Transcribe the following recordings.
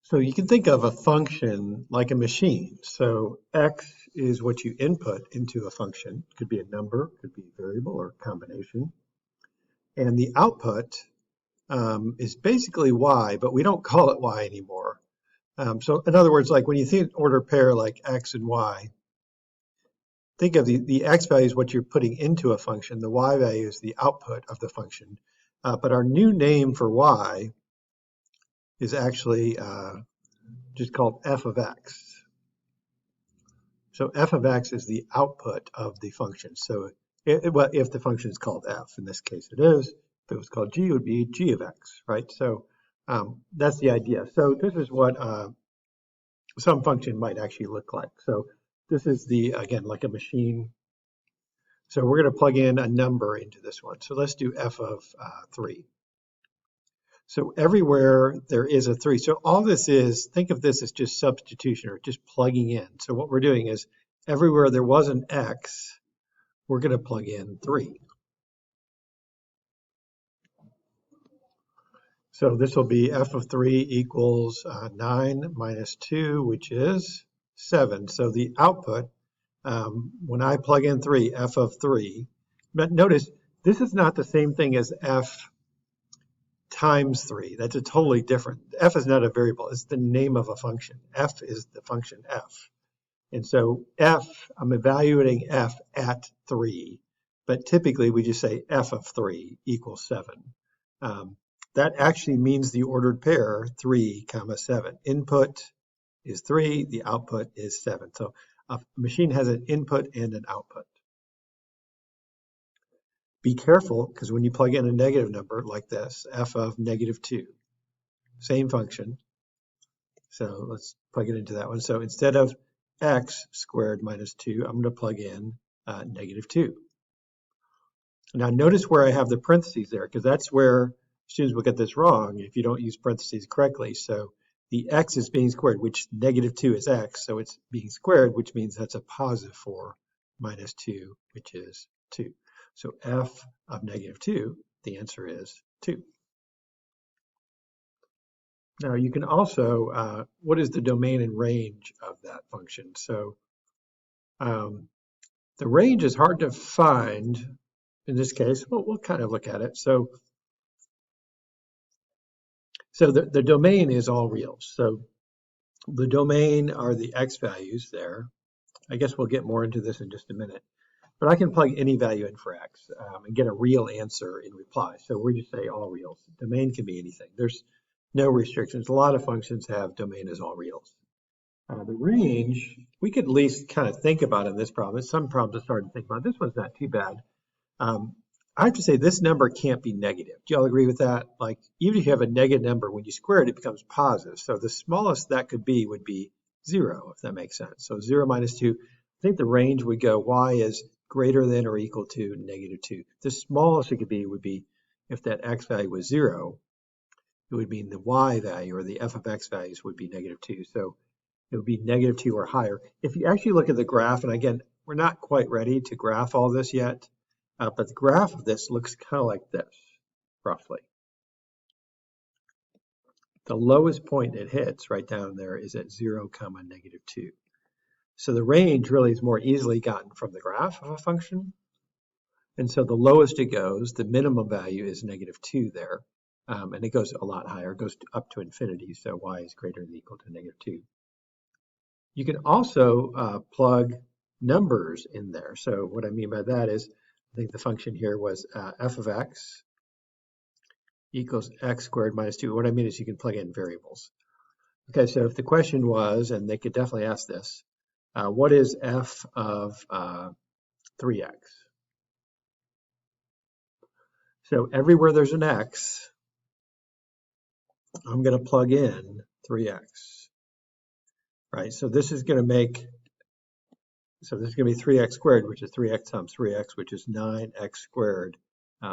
So you can think of a function like a machine. So x is what you input into a function. It could be a number, could be a variable or a combination. And the output is basically y, but we don't call it y anymore. So in other words, like when you think order pair like x and y, think of the x value is what you're putting into a function. The y value is the output of the function. But our new name for y is actually just called f of x. So f of x is the output of the function. So if the function is called f, in this case it is. If it was called g, it would be g of x, right? So that's the idea. So this is what some function might actually look like. So this is again, like a machine. So we're going to plug in a number into this one. So let's do f of 3. So everywhere there is a 3. So all this is, think of this as just substitution or just plugging in. So what we're doing is everywhere there was an x, we're going to plug in 3. So this will be f of 3 equals 9 minus 2, which is 7. So the output, when I plug in 3, f of 3, but notice this is not the same thing as f times 3. That's a totally different. F is not a variable. It's the name of a function. F is the function f. And so f, I'm evaluating f at 3. But typically we just say f of 3 equals 7. That actually means the ordered pair 3, 7. Input is 3. The output is 7. So a machine has an input and an output. Be careful, because when you plug in a negative number like this, f of negative 2, same function. So let's plug it into that one. So instead of x squared minus 2, I'm going to plug in negative 2. Now notice where I have the parentheses there, because that's where students will get this wrong if you don't use parentheses correctly. So the x is being squared, which negative 2 is x, so it's being squared, which means that's a positive 4 minus 2, which is 2. So f of negative 2, the answer is 2. Now you can also, what is the domain and range of that function? So the range is hard to find in this case. Well, we'll kind of look at it. So the domain is all reals. So the domain are the x values there. I guess we'll get more into this in just a minute. But I can plug any value in for x and get a real answer in reply. So we just say all reals. Domain can be anything. There's no restrictions. A lot of functions have domain as all reals. The range, we could at least kind of think about in this problem. Some problems are starting to think about. This one's not too bad. I have to say this number can't be negative. Do y'all agree with that? Like even if you have a negative number, when you square it, it becomes positive. So the smallest that could be would be 0, if that makes sense. So 0 minus 2, I think the range would go y is greater than or equal to negative 2. The smallest it could be would be if that x value was 0, it would mean the y value or the f of x values would be negative 2. So it would be negative 2 or higher. If you actually look at the graph, and again, we're not quite ready to graph all this yet, but the graph of this looks kind of like this, roughly. The lowest point it hits right down there is at 0, negative 2. So the range really is more easily gotten from the graph of a function. And so the lowest it goes, the minimum value is negative 2 there. And it goes a lot higher, it goes up to infinity. So y is greater than or equal to negative 2. You can also plug numbers in there. So what I mean by that is, I think the function here was f of x equals x squared minus 2. What I mean is you can plug in variables. Okay, so if the question was, and they could definitely ask this, what is f of 3x? So everywhere there's an x, I'm going to plug in 3x, right? So this is going to make, so this is going to be 3x squared, which is 3x times 3x, which is 9x squared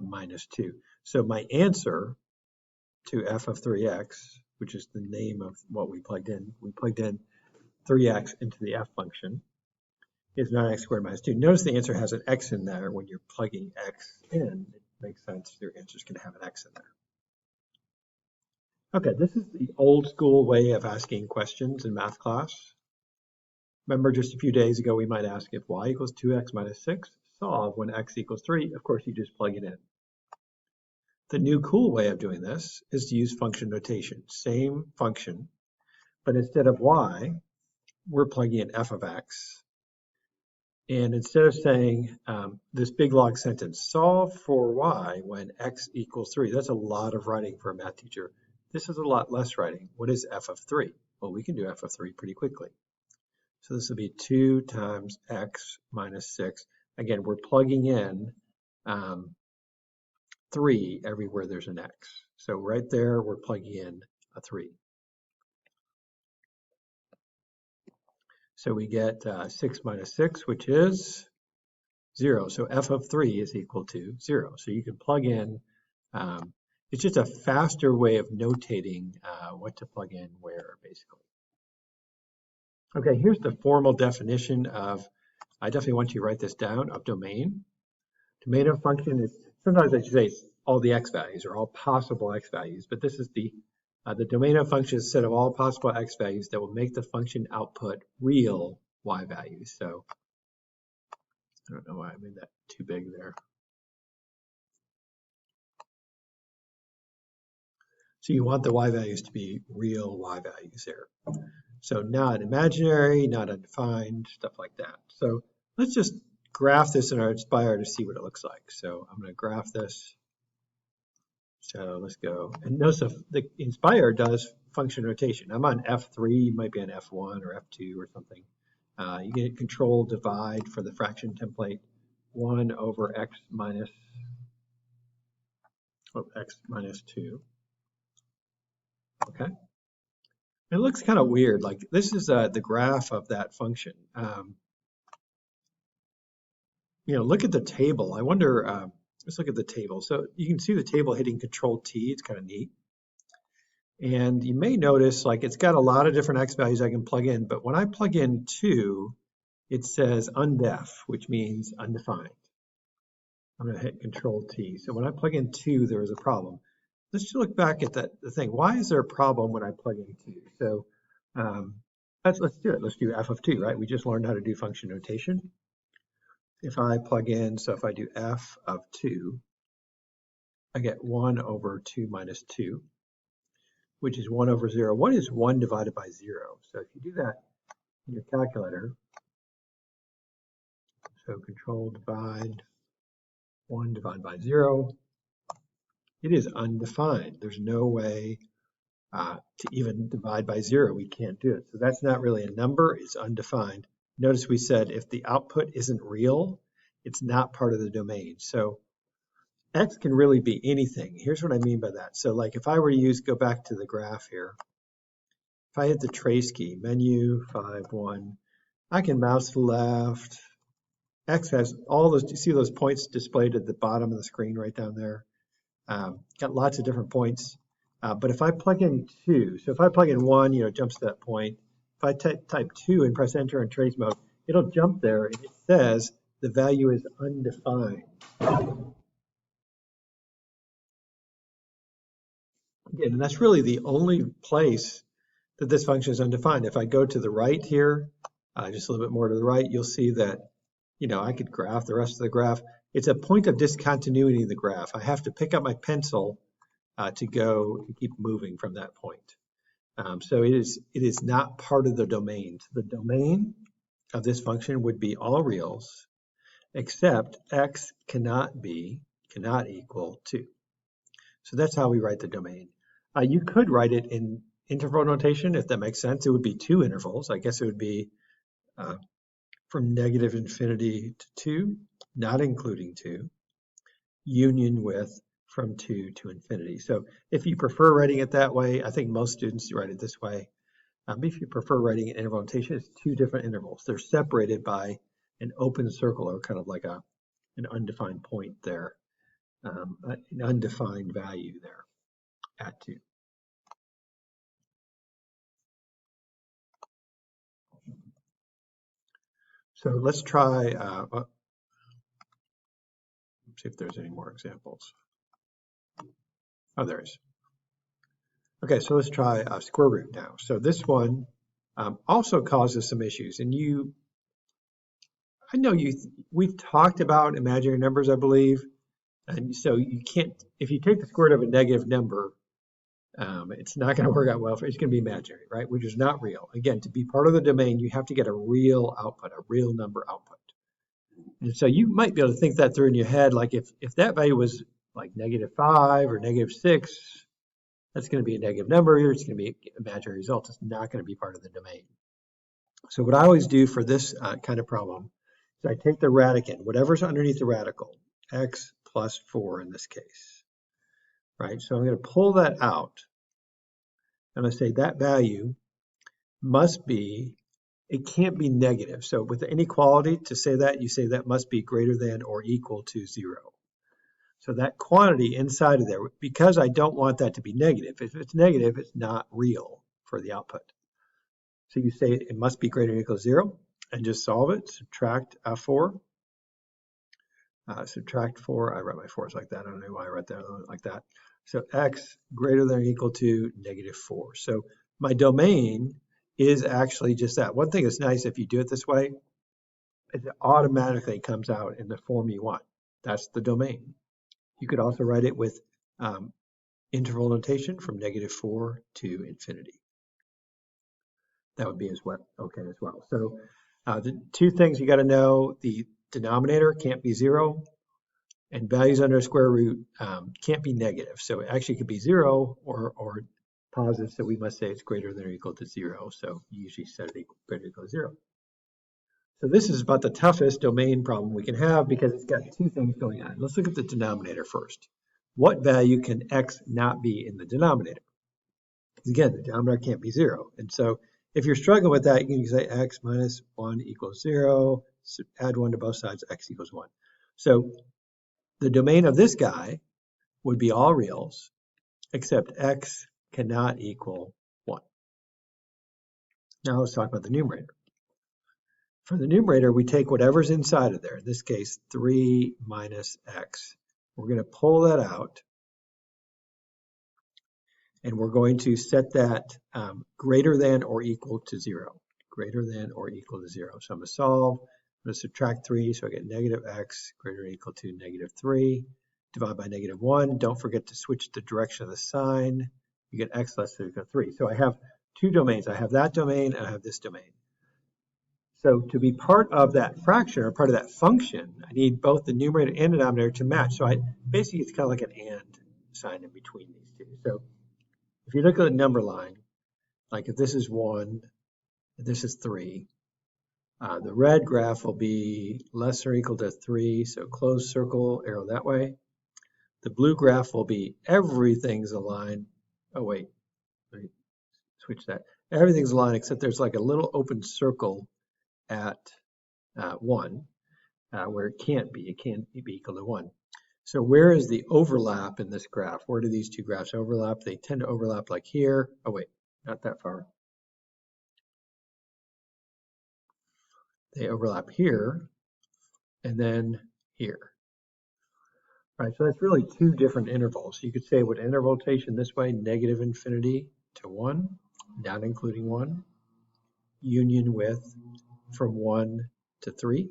minus 2. So my answer to f of 3x, which is the name of what we plugged in 3x into the f function, is 9x squared minus 2. Notice the answer has an x in there. When you're plugging x in, it makes sense your answer is going to have an x in there. Okay, this is the old school way of asking questions in math class. Remember just a few days ago, we might ask if y equals 2x minus 6, solve when x equals 3. Of course, you just plug it in. The new cool way of doing this is to use function notation. Same function, but instead of y, we're plugging in f of x. And instead of saying this big long sentence, solve for y when x equals 3, that's a lot of writing for a math teacher. This is a lot less writing. What is f of 3? Well, we can do f of 3 pretty quickly. So this will be 2 times x minus 6. Again, we're plugging in 3 everywhere there's an x. So right there, we're plugging in a 3. So we get 6 minus 6, which is 0. So f of 3 is equal to 0. So you can plug in, it's just a faster way of notating what to plug in where, basically. Okay, here's the formal definition of, I definitely want you to write this down, of domain. Domain of function is, sometimes I should say all the x values or all possible x values, but this is the domain of function is a set of all possible x values that will make the function output real y values. So I don't know why I made that too big there. So you want the y values to be real y values there. So not imaginary, not undefined, stuff like that. So let's just graph this in our Inspire to see what it looks like. So I'm going to graph this. So let's go. And notice the Inspire does function notation. I'm on F3, you might be on F1 or F2 or something. You get control divide for the fraction template, 1 over x minus 2. Okay. It looks kind of weird. Like this is the graph of that function. Look at the table. I wonder, let's look at the table. So you can see the table hitting Control T. It's kind of neat. And you may notice like it's got a lot of different x values I can plug in, but when I plug in 2, it says undef, which means undefined. I'm going to hit Control T. So when I plug in 2, there is a problem. Let's just look back at the thing. Why is there a problem when I plug in 2? So let's do it. Let's do f of 2, right? We just learned how to do function notation. If I plug in, so if I do f of 2, I get 1 over 2 minus 2, which is 1 over 0. What is 1 divided by 0? So if you do that in your calculator, so control divide 1 divided by 0, it is undefined. There's no way to even divide by 0. We can't do it. So that's not really a number. It's undefined. Notice we said if the output isn't real, it's not part of the domain. So x can really be anything. Here's what I mean by that. So like if I were to go back to the graph here, if I hit the trace key, menu 5, 1, I can mouse to the left. X has all those, you see those points displayed at the bottom of the screen right down there? Got lots of different points. But if I plug in 2, so if I plug in 1, it jumps to that point. If I type 2 and press enter in trace mode, it'll jump there and it says the value is undefined. Again, and that's really the only place that this function is undefined. If I go to the right here, just a little bit more to the right, you'll see that, I could graph the rest of the graph. It's a point of discontinuity in the graph. I have to pick up my pencil to keep moving from that point. So it is not part of the domain. So the domain of this function would be all reals, except x cannot equal 2. So that's how we write the domain. You could write it in interval notation, if that makes sense. It would be 2 intervals. I guess it would be from negative infinity to 2, not including 2, union with from 2 to infinity. So if you prefer writing it that way, I think most students write it this way. If you prefer writing an interval notation, it's 2 different intervals. They're separated by an open circle or kind of like an undefined point there, an undefined value there at 2. So let's try, let's see if there's any more examples. Oh, there is. Okay, so let's try square root now. So this one also causes some issues. And I know we've talked about imaginary numbers, I believe. And so you can't, if you take the square root of a negative number, it's not going to work out well it's going to be imaginary, right? Which is not real. Again, to be part of the domain, you have to get a real output, a real number output. And so you might be able to think that through in your head, like if that value was like -5 or -6, that's going to be a negative number here. It's going to be imaginary result. It's not going to be part of the domain. So what I always do for this kind of problem is I take the radicand, whatever's underneath the radical, x plus 4 in this case, right? So I'm going to pull that out. And I say that value must be, it can't be negative. So with the inequality, to say that, you say that must be greater than or equal to 0. So that quantity inside of there, because I don't want that to be negative, if it's negative, it's not real for the output. So you say it must be greater than or equal to 0, and just solve it. Subtract 4. Subtract 4. I write my 4s like that. I don't know why I write that like that. So x greater than or equal to -4. So my domain is actually just that. One thing that's nice if you do it this way, it automatically comes out in the form you want. That's the domain. You could also write it with interval notation from -4 to infinity. That would be as well. Okay, as well. So the two things you got to know: the denominator can't be 0, and values under a square root can't be negative. So it actually could be 0 or positive. So we must say it's greater than or equal to 0. So you usually set it greater than or equal to 0. So this is about the toughest domain problem we can have because it's got two things going on. Let's look at the denominator first. What value can x not be in the denominator? Again, the denominator can't be 0. And so if you're struggling with that, you can say x minus 1 equals 0. So add 1 to both sides, x equals 1. So the domain of this guy would be all reals, except x cannot equal 1. Now let's talk about the numerator. For the numerator, we take whatever's inside of there, in this case, 3 minus x. We're going to pull that out, and we're going to set that greater than or equal to 0. Greater than or equal to 0. So I'm going to solve. I'm going to subtract 3, so I get negative x greater than or equal to -3. Divide by -1. Don't forget to switch the direction of the sign. You get x less than or equal to 3. So I have two domains. I have that domain, and I have this domain. So to be part of that fraction or part of that function, I need both the numerator and the denominator to match. So basically it's kind of like an and sign in between these two. So if you look at the number line, like if this is 1, if this is 3, the red graph will be less or equal to 3, so closed circle, arrow that way. The blue graph will be everything's aligned. Oh wait, let me switch that. Everything's aligned except there's like a little open circle at 1. Where it can't be. It can't be equal to 1. So where is the overlap in this graph? Where do these two graphs overlap? They tend to overlap like here. Oh, wait, not that far. They overlap here and then here. Right, so that's really two different intervals. You could say with interval notation this way, negative infinity to 1, not including 1, union with from 1 to 3,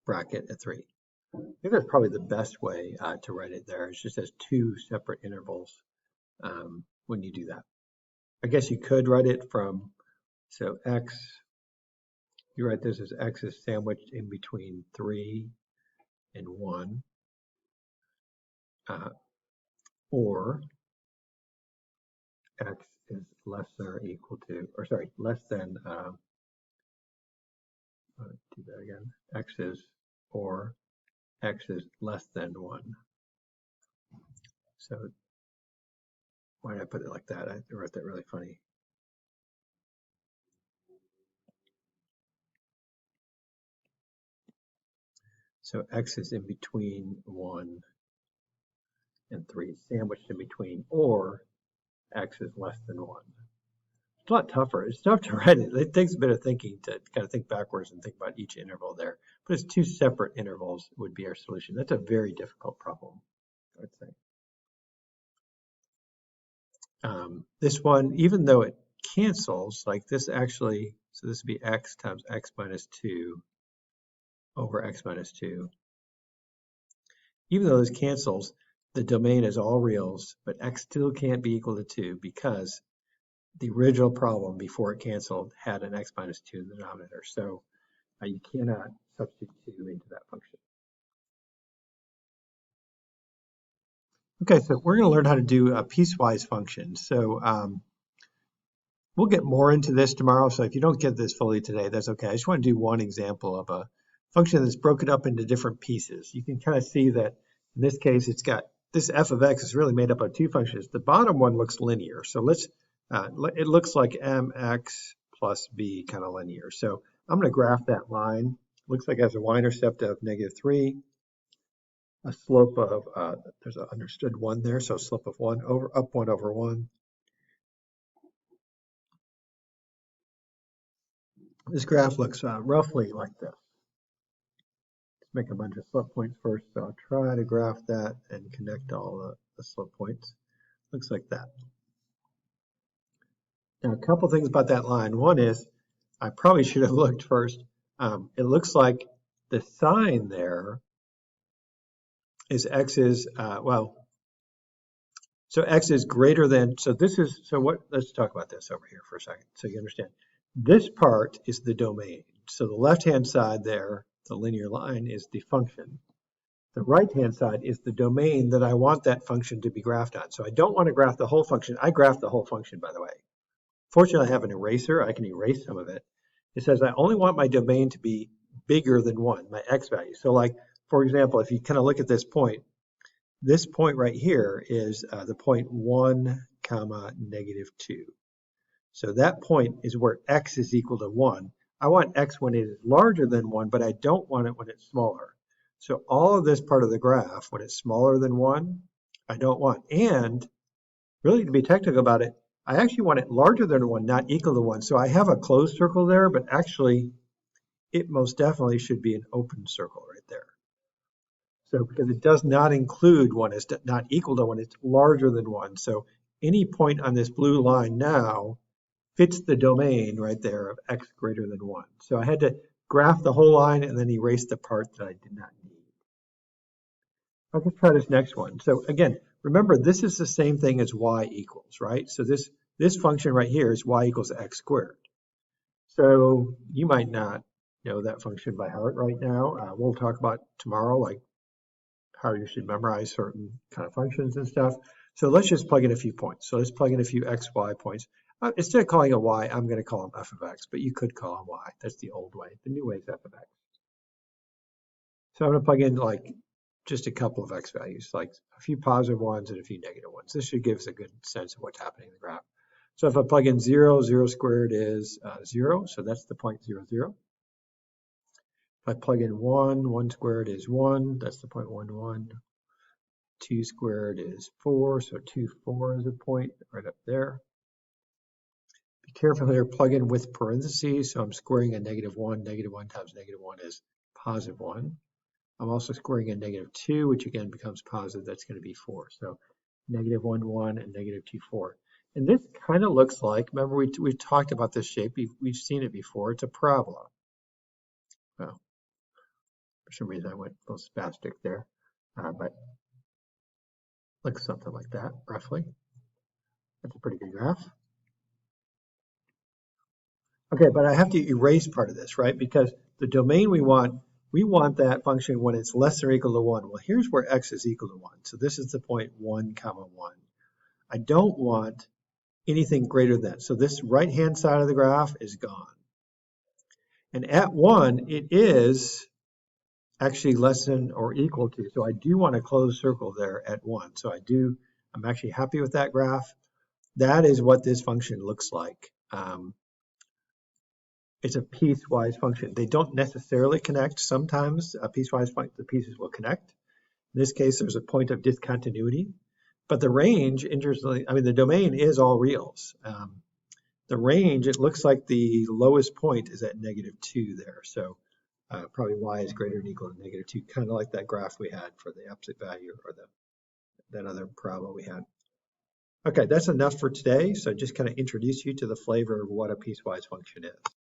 bracket at 3. I think that's probably the best way to write it there. It's just as two separate intervals when you do that. I guess you could write it from, so x, you write this as x is sandwiched in between 3 and 1, or x is less than or equal to, or sorry, less than, do that again, x is, or x is less than 1. So why did I put it like that? I wrote that really funny. So x is in between 1 and 3, sandwiched in between, or x is less than 1. It's a lot tougher. It's tough to write it. It takes a bit of thinking to kind of think backwards and think about each interval there. But it's two separate intervals would be our solution. That's a very difficult problem, I would say. This one, even though it cancels, like this actually, so this would be x times x minus 2 over x minus 2. Even though this cancels, the domain is all reals, but x still can't be equal to 2 because the original problem before it canceled had an x minus 2 in the denominator. So you cannot substitute 2 into that function. Okay, so we're going to learn how to do a piecewise function. So we'll get more into this tomorrow. So if you don't get this fully today, that's okay. I just want to do one example of a function that's broken up into different pieces. You can kind of see that in this case, it's got this f of x is really made up of two functions. The bottom one looks linear. So it looks like mx plus b kind of linear. So I'm going to graph that line. Looks like it has a y-intercept of -3. A slope of, there's an understood 1 there, so a slope of 1 over, up 1 over 1. This graph looks roughly like this. Let's make a bunch of slope points first, so I'll try to graph that and connect all the slope points. Looks like that. Now, a couple things about that line. One is, I probably should have looked first. It looks like the sign there is x is, so x is greater than, so let's talk about this over here for a second so you understand. This part is the domain. So the left-hand side there, the linear line, is the function. The right-hand side is the domain that I want that function to be graphed on. So I don't want to graph the whole function. I graph the whole function, by the way. Fortunately, I have an eraser. I can erase some of it. It says I only want my domain to be bigger than 1, my x value. So like, for example, if you kind of look at this point right here is the point 1, comma, -2. So that point is where x is equal to 1. I want x when it is larger than 1, but I don't want it when it's smaller. So all of this part of the graph, when it's smaller than 1, I don't want. And really, to be technical about it, I actually want it larger than 1, not equal to 1. So I have a closed circle there, but actually, it most definitely should be an open circle right there. So because it does not include 1, it's not equal to 1, it's larger than 1. So any point on this blue line now fits the domain right there of x greater than 1. So I had to graph the whole line and then erase the part that I did not need. Let's try this next one. So again, remember this is the same thing as y equals, right? So this function right here is y equals x squared. So you might not know that function by heart right now. We'll talk about tomorrow, like how you should memorize certain kind of functions and stuff. So let's just plug in a few points. So let's plug in a few x, y points. Instead of calling it y, I'm going to call them f of x, but you could call them y. That's the old way. The new way is f of x. So I'm going to plug in like just a couple of x values, like a few positive ones and a few negative ones. This should give us a good sense of what's happening in the graph. So if I plug in 0, 0 squared is 0, so that's the point 0, 0. If I plug in 1, 1 squared is 1, that's the point 1, 1. 2 squared is 4, so 2, 4 is a point right up there. Be careful here, plug in with parentheses, so I'm squaring a -1. -1 times -1 is positive 1. I'm also squaring a -2, which again becomes positive, that's going to be 4. So -1, 1, and -2, 4. And this kind of looks like, remember we've talked about this shape, we've seen it before, it's a parabola. Well, for some reason I went a little spastic there, but looks something like that, roughly. That's a pretty good graph. Okay, but I have to erase part of this, right? Because the domain we want that function when it's less than or equal to 1. Well, here's where x is equal to 1. So this is the point 1, comma 1. I don't want anything greater than. So this right-hand side of the graph is gone. And at 1, it is actually less than or equal to. So I do want a closed circle there at 1. So I'm actually happy with that graph. That is what this function looks like. It's a piecewise function. They don't necessarily connect. Sometimes a piecewise function, the pieces will connect. In this case, there's a point of discontinuity. But the range, interestingly, I mean, the domain is all reals. The range, it looks like the lowest point is at -2 there. So probably y is greater than or equal to -2, kind of like that graph we had for the absolute value or that other parabola we had. Okay, that's enough for today. So just kind of introduce you to the flavor of what a piecewise function is.